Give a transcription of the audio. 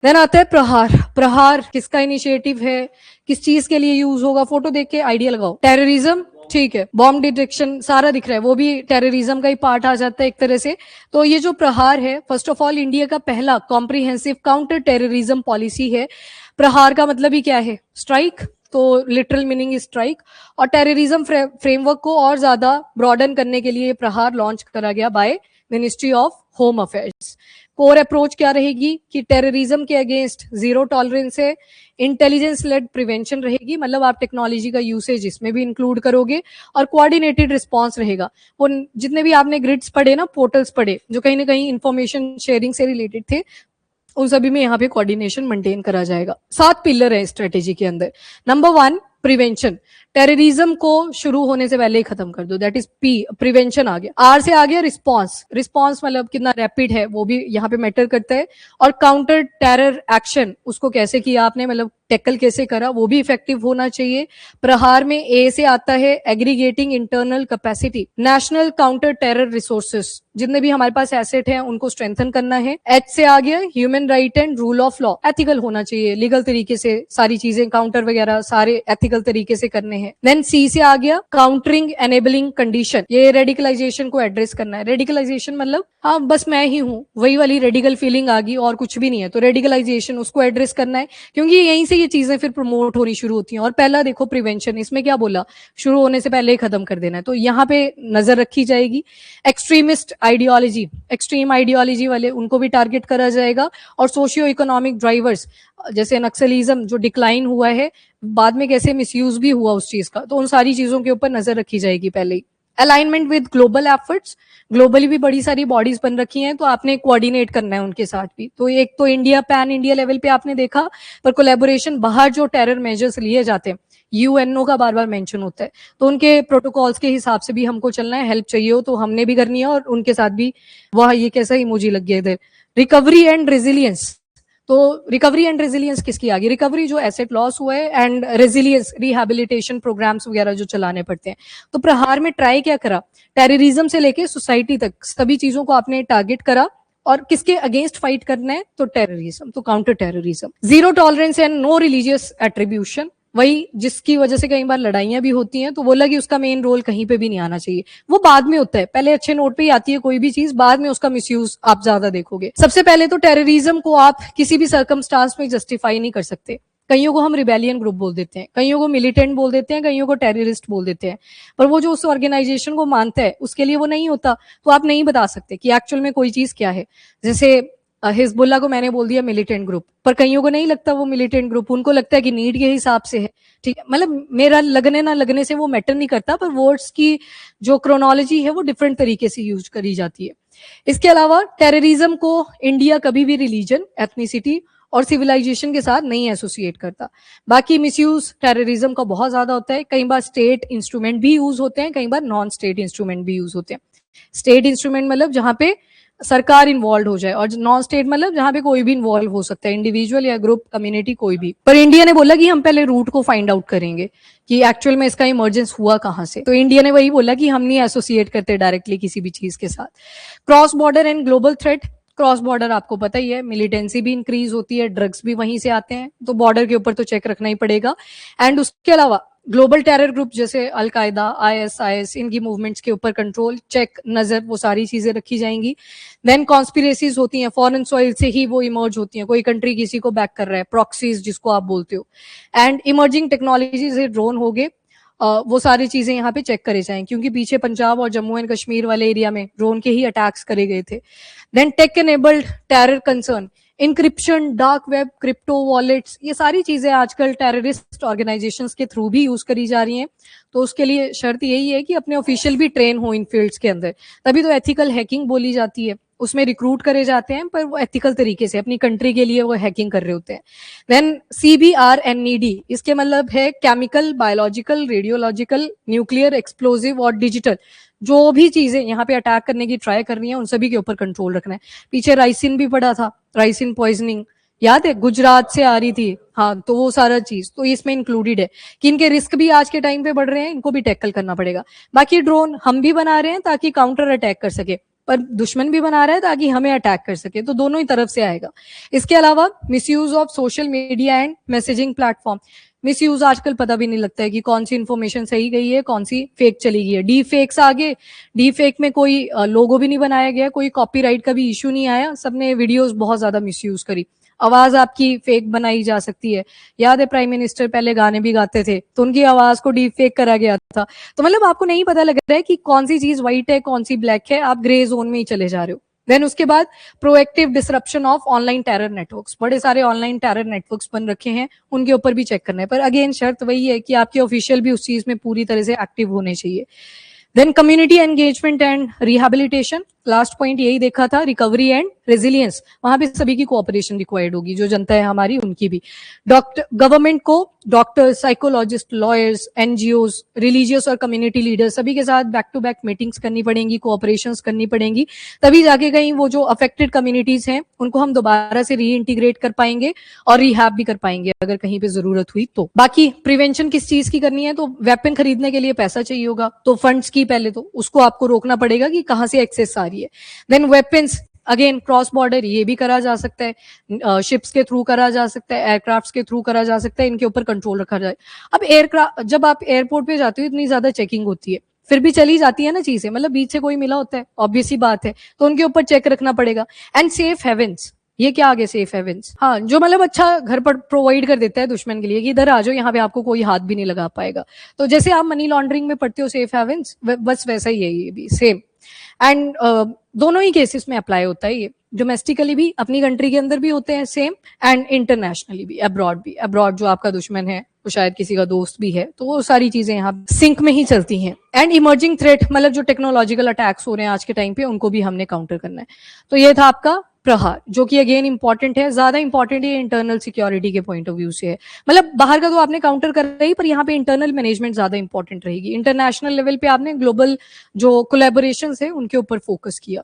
Then आता है प्रहार। प्रहार किसका इनिशिएटिव है, किस चीज के लिए यूज होगा, फोटो देख के आइडिया लगाओ। टेररिज्म, ठीक है, बॉम्ब डिटेक्शन सारा दिख रहा है, वो भी टेररिज्म का ही पार्ट आ जाता है एक तरह से। तो ये जो प्रहार है, फर्स्ट ऑफ ऑल इंडिया का पहला कॉम्प्रिहेंसिव काउंटर टेररिज्म पॉलिसी है। प्रहार का मतलब ही क्या है, स्ट्राइक, तो लिटरल मीनिंग इज स्ट्राइक। और टेररिज्म फ्रेमवर्क को और ज्यादा ब्रॉडन करने के लिए प्रहार लॉन्च करा गया by ministry of home affairs. Core approach क्या रहेगी कि टेररिज्म के अगेंस्ट जीरो टॉलरेंस है, इंटेलिजेंस लेड प्रिवेंशन रहेगी, मतलब आप टेक्नोलॉजी का यूसेज इसमें भी इंक्लूड करोगे, और कोऑर्डिनेटेड रिस्पांस रहेगा। वो जितने भी आपने ग्रिड्स पढ़े ना, पोर्टल्स पढ़े जो कहीं ना कहीं इंफॉर्मेशन शेयरिंग से रिलेटेड थे, उन सभी में यहाँ पे कोऑर्डिनेशन मेंटेन करा जाएगा। 7 पिलर है स्ट्रेटेजी के अंदर। नंबर 1 प्रिवेंशन, टेररिज्म को शुरू होने से पहले ही खत्म कर दो, दैट इज पी, प्रिवेंशन आ गया। आर से आ गया रिस्पांस, रिस्पांस मतलब कितना रैपिड है वो भी यहाँ पे मैटर करता है। और काउंटर टेरर एक्शन, उसको कैसे किया आपने, मतलब टैकल कैसे करा, वो भी इफेक्टिव होना चाहिए। प्रहार में ए से आता है aggregating internal capacity, national counter terror resources, जितने भी हमारे पास एसेट हैं उनको स्ट्रेंथन करना है। एच से आ गया human right and rule of law, ethical होना चाहिए, लीगल तरीके से सारी चीजें, काउंटर वगैरह सारे एथिकल तरीके से करने हैं। देन सी से आ गया काउंटरिंग एनेबलिंग कंडीशन, ये रेडिकलाइजेशन को एड्रेस करना है। रेडिकलाइजेशन मतलब हाँ बस मैं ही हूँ, वही वाली रेडिकल फीलिंग आ गई और कुछ भी नहीं है, तो रेडिकलाइजेशन उसको एड्रेस करना है, क्योंकि यहीं से ये चीजें फिर प्रमोट होनी शुरू होती हैं। और पहला देखो प्रिवेंशन, इसमें क्या बोला, शुरू होने से पहले ही खत्म कर देना है, तो यहाँ पे नजर रखी जाएगी। एक्सट्रीमिस्ट आइडियोलॉजी, एक्सट्रीम आइडियोलॉजी वाले उनको भी टारगेट करा जाएगा। और सोशियो इकोनॉमिक ड्राइवर्स जैसे नक्सलिज्म जो डिक्लाइन हुआ है, बाद में कैसे मिसयूज भी हुआ उस चीज का, तो उन सारी चीजों के ऊपर नजर रखी जाएगी पहले ही। Alignment with global efforts, globally भी बड़ी सारी बॉडीज बन रखी हैं, तो आपने कोऑर्डिनेट करना है उनके साथ भी। तो एक तो इंडिया, पैन इंडिया लेवल पे आपने देखा, पर कोलैबोरेशन बाहर जो टेरर मेजर्स लिए जाते हैं, यूएनओ का बार बार मेंशन होता है, तो उनके प्रोटोकॉल्स के हिसाब से भी हमको चलना है। हेल्प चाहिए हो तो हमने भी करनी है, और उनके साथ भी। वह ये कैसा इमोजी लग गया इधर, रिकवरी एंड रेजिलियंस, तो रिकवरी एंड रेजिलियंस किसकी आ गई, रिकवरी जो एसेट लॉस हुआ है, एंड रेजिलियंस रिहैबिलिटेशन प्रोग्राम्स वगैरह जो चलाने पड़ते हैं। तो प्रहार में ट्राई क्या करा, टेररिज्म से लेके सोसाइटी तक सभी चीजों को आपने टारगेट करा, और किसके अगेंस्ट फाइट करना है, तो टेररिज्म, तो counter terrorism. Zero tolerance and no religious attribution, वही जिसकी वजह से कई बार लड़ाइयां भी होती हैं, तो बोला कि उसका मेन रोल कहीं पे भी नहीं आना चाहिए, वो बाद में होता है, पहले अच्छे नोट पे ही आती है कोई भी चीज, बाद में उसका मिसयूज आप ज्यादा देखोगे। सबसे पहले तो टेररिज्म को आप किसी भी सर्कमस्टांस में जस्टिफाई नहीं कर सकते। कईयों को हम रिबेलियन ग्रुप बोल देते हैं, कईयों को मिलिटेंट बोल देते हैं, कईयों को टेररिस्ट बोल देते हैं, पर वो जो उस ऑर्गेनाइजेशन को मानता है उसके लिए वो नहीं होता, तो आप नहीं बता सकते कि एक्चुअल में कोई चीज क्या है। जैसे हिजबुल्ला को मैंने बोल दिया मिलिटेंट ग्रुप, पर कईयों को नहीं लगता वो मिलिटेंट ग्रुप, उनको लगता है कि नीड के हिसाब से है, ठीक है, मतलब मेरा लगने ना लगने से वो मैटर नहीं करता, पर वर्ड्स की जो क्रोनोलॉजी है वो डिफरेंट तरीके से यूज करी जाती है। इसके अलावा टेररिज्म को इंडिया कभी भी रिलीजन, एथनिसिटी और सिविलाइजेशन के साथ नहीं एसोसिएट करता। बाकी मिसयूज टेररिज्म का बहुत ज्यादा होता है, कई बार स्टेट इंस्ट्रूमेंट भी यूज होते हैं, कई बार नॉन स्टेट इंस्ट्रूमेंट भी यूज होते हैं। स्टेट इंस्ट्रूमेंट मतलब जहां पे सरकार इन्वॉल्व हो जाए, और नॉन स्टेट मतलब जहां पे कोई भी इन्वॉल्व हो सकता है, इंडिविजुअल या ग्रुप, कम्युनिटी, कोई भी। पर इंडिया ने बोला कि हम पहले रूट को फाइंड आउट करेंगे कि एक्चुअल में इसका इमर्जेंस हुआ कहां से, तो इंडिया ने वही बोला कि हम नहीं एसोसिएट करते डायरेक्टली किसी भी चीज के साथ। Cross border and global threat, cross border आपको पता ही है, मिलिटेंसी भी इंक्रीज होती है, ड्रग्स भी वहीं से आते हैं, तो बॉर्डर के ऊपर तो चेक रखना ही पड़ेगा। एंड उसके अलावा ग्लोबल टेरर ग्रुप जैसे अलकायदा, आईएसआईएस, इनकी मूवमेंट्स के ऊपर कंट्रोल, चेक, नजर, वो सारी चीजें रखी जाएंगी। देन कॉन्स्पिरेसीज होती हैं, फॉरेन सॉइल से ही वो इमर्ज होती हैं, कोई कंट्री किसी को बैक कर रहा है, प्रॉक्सीज जिसको आप बोलते हो। एंड इमर्जिंग टेक्नोलॉजी से ड्रोन हो गए, वो सारी चीजें यहाँ पे चेक करे जाएं, क्योंकि पीछे पंजाब और जम्मू एंड कश्मीर वाले एरिया में ड्रोन के ही अटैक्स करे गए थे। Then tech enabled terror concern, encryption, dark web, crypto wallets, ये सारी चीजें आजकल टेररिस्ट ऑर्गेनाइजेशंस के थ्रू भी यूज करी जा रही हैं, तो उसके लिए शर्त यही है कि अपने ऑफिशियल भी ट्रेन हो इन फील्ड्स के अंदर, तभी तो एथिकल हैकिंग बोली जाती है, उसमें रिक्रूट करे जाते हैं, पर वो एथिकल तरीके से अपनी कंट्री के लिए वो हैकिंग कर रहे होते हैं। देन CBRNED, इसके मतलब है chemical, biological, radiological, nuclear, explosive और डिजिटल, जो भी चीजें यहाँ पे अटैक करने की ट्राई कर रही है उन सभी के ऊपर कंट्रोल रखना है। पीछे राइसिन भी पड़ा था, राइसिन पॉइजनिंग याद है, गुजरात से आ रही थी, हाँ, तो वो सारा चीज तो इसमें इंक्लूडेड है कि इनके रिस्क भी आज के टाइम पे बढ़ रहे हैं, इनको भी टैकल करना पड़ेगा। बाकी ड्रोन हम भी बना रहे हैं ताकि काउंटर अटैक कर सके, पर दुश्मन भी बना रहा है ताकि हमें अटैक कर सके, तो दोनों ही तरफ से आएगा। इसके अलावा misuse of social media and messaging platform. Misuse आजकल पता भी नहीं लगता है कि कौन सी इन्फॉर्मेशन सही गई है, कौन सी फेक चली गई है। डी फेक्स आ गए, डी फेक में कोई लोगो भी नहीं बनाया गया, कोई कॉपीराइट का भी इशू नहीं आया, सबने वीडियोस बहुत ज्यादा मिसयूज करी। आवाज आपकी फेक बनाई जा सकती है। याद है प्राइम मिनिस्टर पहले गाने भी गाते थे तो उनकी आवाज को डी फेक करा गया था। तो मतलब आपको नहीं पता लग रहा है कि कौन सी चीज व्हाइट है, कौन सी ब्लैक है, आप ग्रे जोन में ही चले जा रहे हो। देन उसके बाद proactive disruption of online terror networks. बड़े सारे ऑनलाइन टेरर नेटवर्क्स बन रखे हैं, उनके ऊपर भी चेक करना है, पर अगेन शर्त वही है कि आपके ऑफिशियल भी उस चीज में पूरी तरह से एक्टिव होने चाहिए। Then community engagement and rehabilitation, last point यही देखा था, रिकवरी एंड रेजिलियंस। वहां पे सभी की कोऑपरेशन रिक्वायर्ड होगी, जो जनता है हमारी उनकी भी। डॉक्टर गवर्नमेंट को doctors, psychologist, lawyers, NGOs, religious और कम्युनिटी लीडर्स सभी के साथ बैक टू बैक मीटिंग्स करनी पड़ेंगी, कोऑपरेशंस करनी पड़ेंगी, तभी जाके कहीं वो जो अफेक्टेड कम्युनिटीज हैं उनको हम दोबारा से री इंटीग्रेट कर पाएंगे और रिहैब भी कर पाएंगे अगर कहीं पे जरूरत हुई तो। बाकी प्रिवेंशन किस चीज की करनी है, तो वेपन खरीदने के लिए पैसा चाहिए होगा, तो फंड्स की पहले तो उसको आपको रोकना पड़ेगा कि कहां से एक्सेस आ रही है। Then weapons again cross border ये भी करा जा सकता है, शिप्स के थ्रू करा जा सकता है, एयरक्राफ्ट्स के थ्रू करा जा सकता है, इनके ऊपर कंट्रोल रखा जाए। अब एयरक्राफ्ट जब आप एयरपोर्ट पे जाते हो इतनी ज्यादा चेकिंग होती है, फिर भी चली जाती है ना चीजें, मतलब बीच से कोई मिला होता है, ऑब्वियस ही बात है, तो उनके ऊपर चेक रखना पड़ेगा। एंड सेफ हेवेंस, ये क्या आगे सेफ हेवेंस, हाँ जो मतलब अच्छा घर पर प्रोवाइड कर देता है दुश्मन के लिए कि इधर आ जाओ, यहाँ पे आपको कोई हाथ भी नहीं लगा पाएगा। तो जैसे आप मनी लॉन्ड्रिंग में पढ़ते हो सेफ हेवेंस, बस वैसा ही है ये भी सेम। एंड दोनों ही केसेस में अप्लाई होता है ये, डोमेस्टिकली भी अपनी कंट्री के अंदर भी होते हैं सेम, एंड इंटरनेशनली भी, अब्रॉड भी। अब्रॉड जो आपका दुश्मन है वो शायद किसी का दोस्त भी है, तो वो सारी चीजें यहाँ सिंक में ही चलती हैं। एंड इमर्जिंग थ्रेट, मतलब जो टेक्नोलॉजिकल अटैक्स हो रहे हैं आज के टाइम पे, उनको भी हमने काउंटर करना है। तो ये था आपका प्रहार, जो कि अगेन इंपॉर्टेंट है, ज्यादा इंपॉर्टेंट है इंटरनल सिक्योरिटी के पॉइंट ऑफ व्यू से है। मतलब बाहर का तो आपने काउंटर कर रही, पर यहाँ पे इंटरनल मैनेजमेंट ज्यादा इंपॉर्टेंट रहेगी। इंटरनेशनल लेवल पे आपने ग्लोबल जो कोलैबोरेशंस है उनके ऊपर फोकस किया।